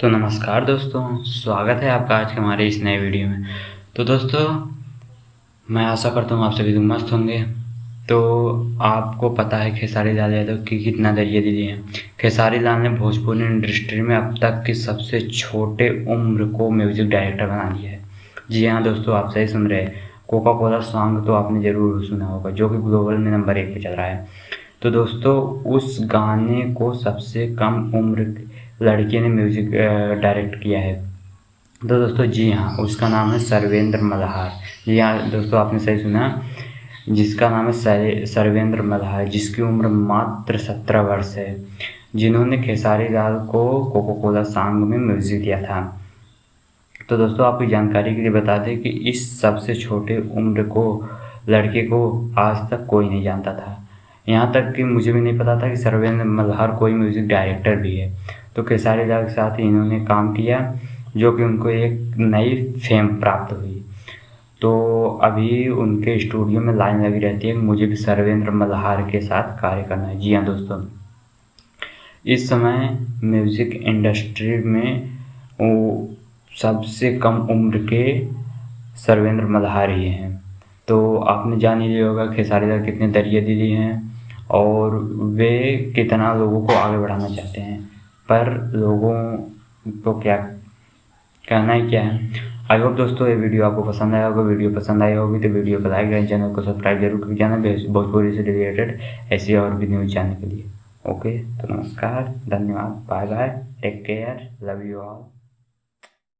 तो नमस्कार दोस्तों, स्वागत है आपका आज के हमारे इस नए वीडियो में। तो दोस्तों, मैं आशा करता हूँ आप सभी लोग मस्त होंगे। तो आपको पता है खेसारी लाल यादव की कितना दरिया दिली है। खेसारी लाल ने भोजपुरी इंडस्ट्री में अब तक की सबसे छोटे उम्र को म्यूजिक डायरेक्टर बना दिया है। जी हाँ दोस्तों, आप सही सुन रहे हैं। कोका कोला सॉन्ग तो आपने ज़रूर सुना होगा, जो कि ग्लोबल में नंबर 1 पे चल रहा है। तो दोस्तों, उस गाने को सबसे कम उम्र लड़के ने म्यूजिक डायरेक्ट किया है। तो दोस्तों जी हाँ, उसका नाम है सर्वेंद्र मल्हार। जी हाँ दोस्तों, आपने सही सुना, जिसका नाम है सर्वेंद्र मल्हार, जिसकी उम्र मात्र 17 वर्ष है, जिन्होंने खेसारी लाल को कोका कोला सॉन्ग में म्यूजिक दिया था। तो दोस्तों, आपकी जानकारी के लिए बता दें कि इस सबसे छोटे उम्र को लड़के को आज तक कोई नहीं जानता था। यहाँ तक कि मुझे भी नहीं पता था कि सर्वेंद्र मल्हार कोई म्यूज़िक डायरेक्टर भी है। तो खेसारी लाल के साथ इन्होंने काम किया, जो कि उनको एक नई फेम प्राप्त हुई। तो अभी उनके स्टूडियो में लाइन लगी रहती है कि मुझे भी सर्वेंद्र मल्हार के साथ कार्य करना है। जी हाँ दोस्तों, इस समय म्यूज़िक इंडस्ट्री में वो सबसे कम उम्र के सर्वेंद्र मल्हार ही हैं। तो आपने जान ही लिया होगा खेसारी लाल कितने दरिया दिली हैं और वे कितना लोगों को आगे बढ़ाना चाहते हैं, पर लोगों को क्या कहना है क्या है। आई होप दोस्तों ये वीडियो आपको पसंद आया होगा। वीडियो पसंद आई होगी तो वीडियो को लाइक करें, चैनल को सब्सक्राइब जरूर कर जाना भोजपुरी से रिलेटेड ऐसी और भी न्यूज़ जानने के लिए। ओके, तो नमस्कार, धन्यवाद, bye bye, take care, love you all.